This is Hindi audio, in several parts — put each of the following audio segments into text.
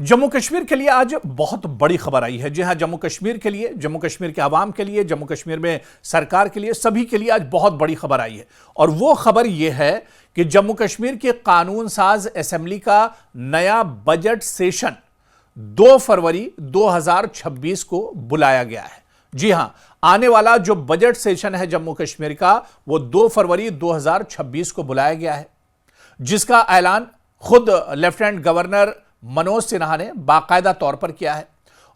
जम्मू कश्मीर के लिए आज बहुत बड़ी खबर आई है। जी हां, जम्मू कश्मीर के लिए, जम्मू कश्मीर के आवाम के लिए, जम्मू कश्मीर में सरकार के लिए, सभी के लिए आज बहुत बड़ी खबर आई है। और वो खबर यह है कि जम्मू कश्मीर के कानून साज असेंबली का नया बजट सेशन 2 फरवरी 2026 को बुलाया गया है। जी हां, आने वाला जो बजट सेशन है जम्मू कश्मीर का, वो 2 फरवरी 2026 को बुलाया गया है, जिसका ऐलान खुद लेफ्टिनेंट गवर्नर मनोज सिन्हा ने बाकायदा तौर पर किया है।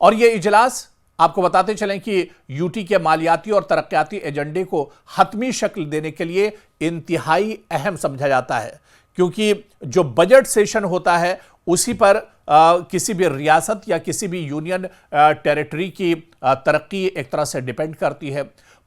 और यह इजलास आपको बताते चलें कि यूटी के मालियाती और तरक्याती एजेंडे को हतमी शक्ल देने के लिए इंतहाई अहम समझा जाता है, क्योंकि जो बजट सेशन होता है उसी पर किसी भी रियासत या किसी भी यूनियन टेरिटरी की तरक्की एक तरह से डिपेंड करती है।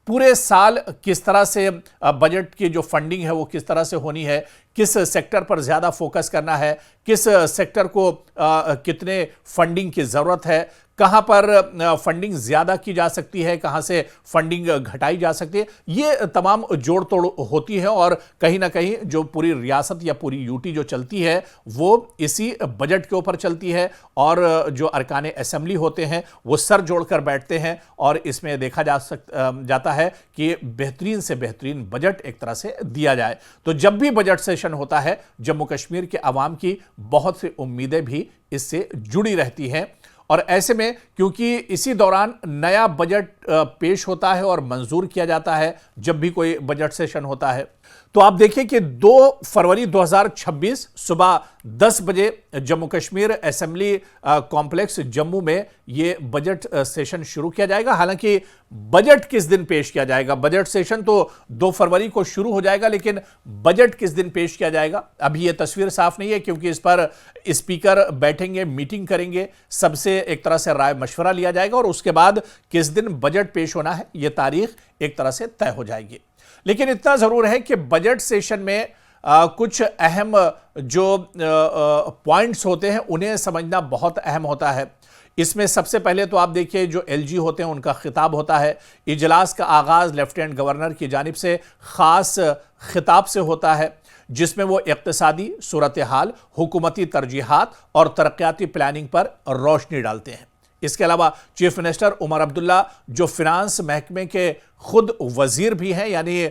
पूरे साल किस तरह से बजट की जो फंडिंग है वो किस तरह से होनी है, किस सेक्टर पर ज़्यादा फोकस करना है, किस सेक्टर को कितने फंडिंग की ज़रूरत है, कहाँ पर फंडिंग ज़्यादा की जा सकती है, कहाँ से फंडिंग घटाई जा सकती है, ये तमाम जोड़ तोड़ होती है। और कहीं ना कहीं जो पूरी रियासत या पूरी यूटी जो चलती है वो इसी बजट के ऊपर चलती है। और जो अरकान असेंबली होते हैं वो सर जोड़कर बैठते हैं और इसमें देखा जाता है कि बेहतरीन से बेहतरीन बजट एक तरह से दिया जाए। तो जब भी बजट सेशन होता है, जम्मू कश्मीर के अवाम की बहुत सी उम्मीदें भी इससे जुड़ी रहती हैं। और ऐसे में क्योंकि इसी दौरान नया बजट पेश होता है और मंजूर किया जाता है जब भी कोई बजट सेशन होता है, तो आप देखिए कि 2 फरवरी 2026 सुबह 10 बजे जम्मू कश्मीर असेंबली कॉम्प्लेक्स जम्मू में यह बजट सेशन शुरू किया जाएगा। हालांकि बजट किस दिन पेश किया जाएगा, बजट सेशन तो 2 फरवरी को शुरू हो जाएगा, लेकिन बजट किस दिन पेश किया जाएगा अभी यह तस्वीर साफ नहीं है, क्योंकि इस पर स्पीकर बैठेंगे, मीटिंग करेंगे, सबसे एक तरह से राय मशवरा लिया जाएगा और उसके बाद किस दिन बजट पेश होना है यह तारीख एक तरह से तय हो जाएगी। लेकिन इतना जरूर है कि बजट सेशन में कुछ अहम जो पॉइंट्स होते हैं उन्हें समझना बहुत अहम होता है। इसमें सबसे पहले तो आप देखिए जो एलजी होते हैं उनका खिताब होता है। इजलास का आगाज लेफ्टिनेंट गवर्नर की जानिब से खास खिताब से होता है, जिसमें वो इक्तिसादी सूरत हाल, हुकूमती तरजीहात और तरक्याती प्लानिंग पर रोशनी डालते हैं। इसके अलावा चीफ मिनिस्टर उमर अब्दुल्ला, जो फिनांस महकमे के खुद वजीर भी हैं, यानी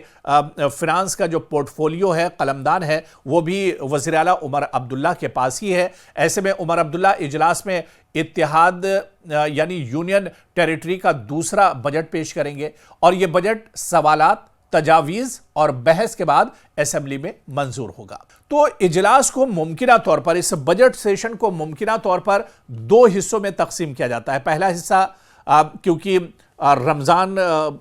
फिनांस का जो पोर्टफोलियो है, कलमदान है, वो भी वज़ीर आला उमर अब्दुल्ला के पास ही है। ऐसे में उमर अब्दुल्ला इजलास में इत्तेहाद यानी यूनियन टेरिटरी का दूसरा बजट पेश करेंगे और ये बजट सवालात, तजावीज़ और बहस के बाद असेंबली में मंजूर होगा। तो इजलास को मुमकिना तौर पर, इस बजट सेशन को मुमकिना तौर पर 2 हिस्सों में तकसीम किया जाता है। पहला हिस्सा क्योंकि रमज़ान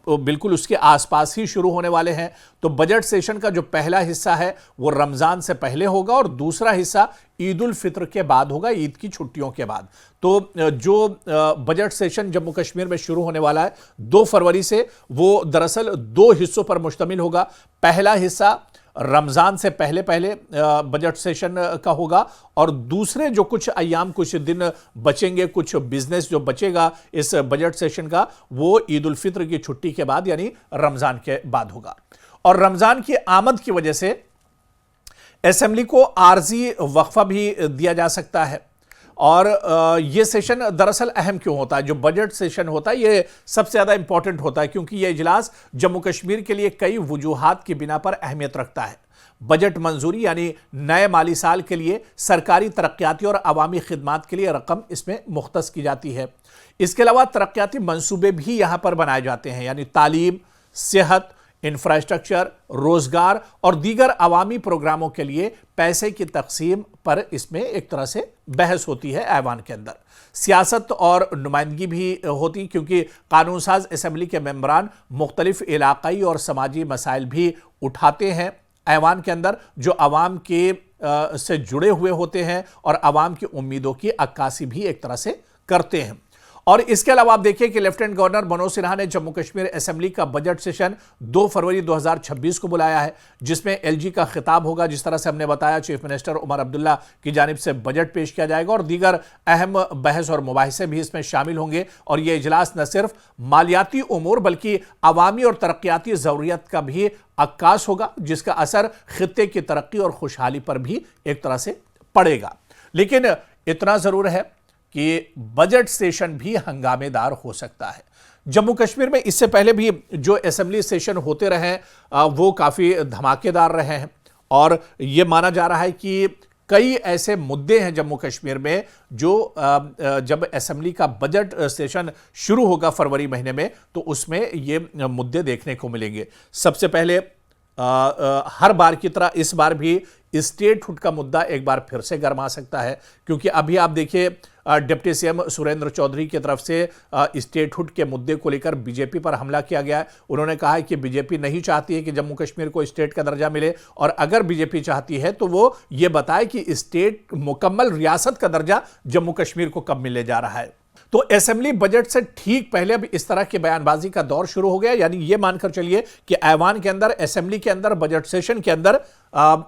बिल्कुल उसके आसपास ही शुरू होने वाले हैं, तो बजट सेशन का जो पहला हिस्सा है वो रमज़ान से पहले होगा और दूसरा हिस्सा ईद उल फित्र के बाद होगा, ईद की छुट्टियों के बाद। तो जो बजट सेशन जम्मू कश्मीर में शुरू होने वाला है 2 फरवरी से, वो दरअसल 2 हिस्सों पर मुश्तमिल होगा। पहला हिस्सा रमज़ान से पहले बजट सेशन का होगा और दूसरे जो कुछ अय्याम, कुछ दिन बचेंगे, कुछ बिजनेस जो बचेगा इस बजट सेशन का, वो ईद उल फित्र की छुट्टी के बाद यानी रमज़ान के बाद होगा। और रमज़ान की आमद की वजह से असेंबली को आर्जी वक्फा भी दिया जा सकता है। और ये सेशन दरअसल अहम क्यों होता है, जो बजट सेशन होता है ये सबसे ज़्यादा इंपॉर्टेंट होता है, क्योंकि ये इजलास जम्मू कश्मीर के लिए कई वजूहात की बिना पर अहमियत रखता है। बजट मंजूरी यानी नए माली साल के लिए सरकारी तरक्याती और अवामी खिदमात के लिए रकम इसमें मुख्तस की जाती है। इसके अलावा तरक्याती मंसूबे भी यहाँ पर बनाए जाते हैं, यानी तालीम, सेहत, इंफ्रास्ट्रक्चर, रोजगार और दीगर अवामी प्रोग्रामों के लिए पैसे की तकसीम पर इसमें एक तरह से बहस होती है ऐवान के अंदर। सियासत और नुमाइंदगी भी होती, क्योंकि कानून साज असेंबली के मेंबरान मुख्तलिफ इलाकाई और समाजी मसाइल भी उठाते हैं ऐवान के अंदर, जो अवाम के से जुड़े हुए होते हैं और अवाम की उम्मीदों की अक्कासी भी एक तरह से करते हैं। और इसके अलावा आप देखिए कि लेफ्टिनेंट गवर्नर मनोज सिन्हा ने जम्मू कश्मीर असेंबली का बजट सेशन 2 फरवरी 2026 को बुलाया है, जिसमें एलजी का खिताब होगा। जिस तरह से हमने बताया, चीफ मिनिस्टर उमर अब्दुल्ला की जानिब से बजट पेश किया जाएगा और दीगर अहम बहस और मुबाहिसे भी इसमें शामिल होंगे। और यह इजलास न सिर्फ मालियाती उमूर बल्कि अवामी और तरक्याती ज़रूरियत का भी अक्कास होगा, जिसका असर खित्ते की तरक्की और खुशहाली पर भी एक तरह से पड़ेगा। लेकिन इतना ज़रूर है कि बजट सेशन भी हंगामेदार हो सकता है। जम्मू कश्मीर में इससे पहले भी जो असेंबली सेशन होते रहे वो काफ़ी धमाकेदार रहे हैं और ये माना जा रहा है कि कई ऐसे मुद्दे हैं जम्मू कश्मीर में जो जब असेंबली का बजट सेशन शुरू होगा फरवरी महीने में तो उसमें ये मुद्दे देखने को मिलेंगे। सबसे पहले हर बार की तरह इस बार भी स्टेटहुड का मुद्दा एक बार फिर से गर्मा सकता है, क्योंकि अभी आप देखिए डिप्टी सीएम सुरेंद्र चौधरी की तरफ से स्टेटहुड के मुद्दे को लेकर बीजेपी पर हमला किया गया है। उन्होंने कहा है कि बीजेपी नहीं चाहती है कि जम्मू कश्मीर को स्टेट का दर्जा मिले, और अगर बीजेपी चाहती है तो वो ये बताए कि स्टेट मुकम्मल रियासत का दर्जा जम्मू कश्मीर को कब मिलने जा रहा है। तो असेंबली बजट से ठीक पहले अब इस तरह की बयानबाजी का दौर शुरू हो गया, यानी यह मानकर चलिए कि ऐवान के अंदर, असेंबली के अंदर, बजट सेशन के अंदर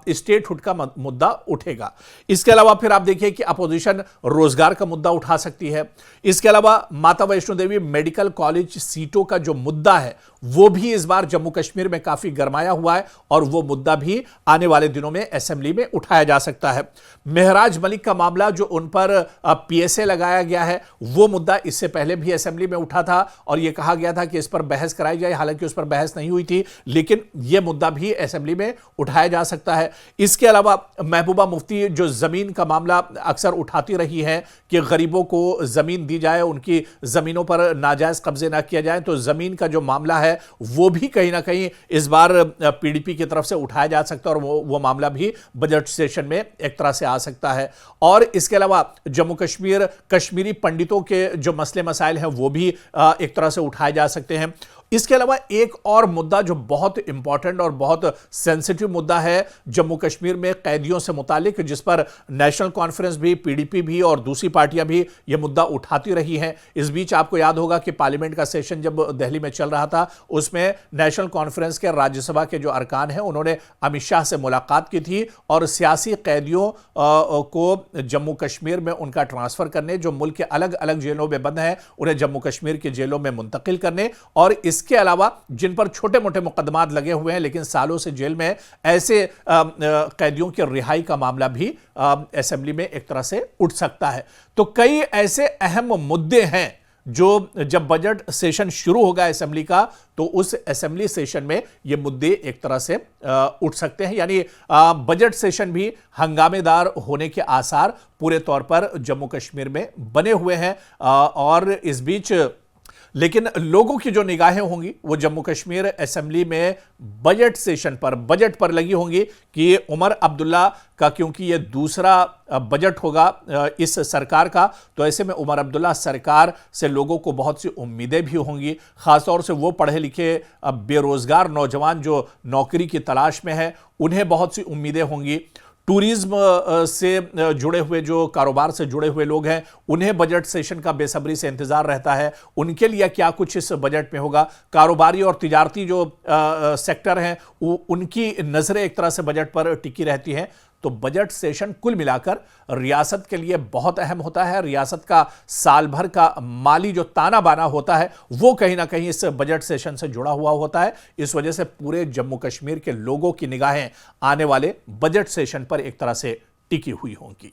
स्टेटहुड का मुद्दा उठेगा। इसके अलावा फिर आप देखिए कि अपोजिशन रोजगार का मुद्दा उठा सकती है। इसके अलावा माता वैष्णो देवी मेडिकल कॉलेज सीटों का जो मुद्दा है वो भी इस बार जम्मू कश्मीर में काफी गरमाया हुआ है और वो मुद्दा भी आने वाले दिनों में असेंबली में उठाया जा सकता है। महराज मलिक का मामला जो उन पर पीएसए लगाया गया है वो मुद्दा इससे पहले भी असेंबली में उठा था और यह कहा गया था कि इस पर बहस कराई जाए, हालांकि उस पर बहस नहीं हुई थी, लेकिन यह मुद्दा भी असेंबली में उठाया जा सकता है। इसके अलावा महबूबा मुफ्ती जो जमीन का मामला अक्सर उठाती रही है कि गरीबों को जमीन दी जाए, उनकी जमीनों पर नाजायज कब्जे ना किया जाए, तो जमीन का जो मामला है वो भी कहीं ना कहीं इस बार पीडीपी की तरफ से उठाया जा सकता है और वो मामला भी बजट सेशन में एक तरह से आ सकता है। और इसके अलावा जम्मू कश्मीर, कश्मीरी पंडितों के जो मसले मसाइल हैं वो भी एक तरह से उठाए जा सकते हैं। इसके अलावा एक और मुद्दा जो बहुत इंपॉर्टेंट और बहुत सेंसिटिव मुद्दा है जम्मू कश्मीर में कैदियों से मुतालिक, जिस पर नेशनल कॉन्फ्रेंस भी, पीडीपी भी और दूसरी पार्टियां भी यह मुद्दा उठाती रही हैं। इस बीच आपको याद होगा कि पार्लियामेंट का सेशन जब दिल्ली में चल रहा था उसमें नेशनल कॉन्फ्रेंस के राज्यसभा के जो अरकान हैं उन्होंने अमित शाह से मुलाकात की थी और सियासी कैदियों को जम्मू कश्मीर में उनका ट्रांसफर करने, जो मुल्क के अलग अलग जेलों में बंद हैं उन्हें जम्मू कश्मीर के जेलों में मुंतकिल करने, और इसके अलावा जिन पर छोटे मोटे मुकदमात लगे हुए हैं लेकिन सालों से जेल में, ऐसे कैदियों की रिहाई का मामला भी असेंबली में एक तरह से उठ सकता है। तो कई ऐसे अहम मुद्दे हैं जो जब बजट सेशन शुरू होगा असेंबली का तो उस असेंबली सेशन में ये मुद्दे एक तरह से उठ सकते हैं, यानी बजट सेशन भी हंगामेदार होने के आसार पूरे तौर पर जम्मू कश्मीर में बने हुए हैं। और इस बीच लेकिन लोगों की जो निगाहें होंगी वो जम्मू कश्मीर असेंबली में बजट सेशन पर, बजट पर लगी होंगी कि उमर अब्दुल्ला का, क्योंकि ये दूसरा बजट होगा इस सरकार का, तो ऐसे में उमर अब्दुल्ला सरकार से लोगों को बहुत सी उम्मीदें भी होंगी, खासतौर से वो पढ़े लिखे बेरोजगार नौजवान जो नौकरी की तलाश में है उन्हें बहुत सी उम्मीदें होंगी। टूरिज्म से जुड़े हुए, जो कारोबार से जुड़े हुए लोग हैं उन्हें बजट सेशन का बेसब्री से इंतजार रहता है, उनके लिए क्या कुछ इस बजट में होगा। कारोबारी और तिजारती जो सेक्टर हैं उनकी नजरें एक तरह से बजट पर टिकी रहती हैं। तो बजट सेशन कुल मिलाकर रियासत के लिए बहुत अहम होता है। रियासत का साल भर का माली जो ताना बाना होता है वो कहीं ना कहीं इस बजट सेशन से जुड़ा हुआ होता है। इस वजह से पूरे जम्मू कश्मीर के लोगों की निगाहें आने वाले बजट सेशन पर एक तरह से टिकी हुई होंगी।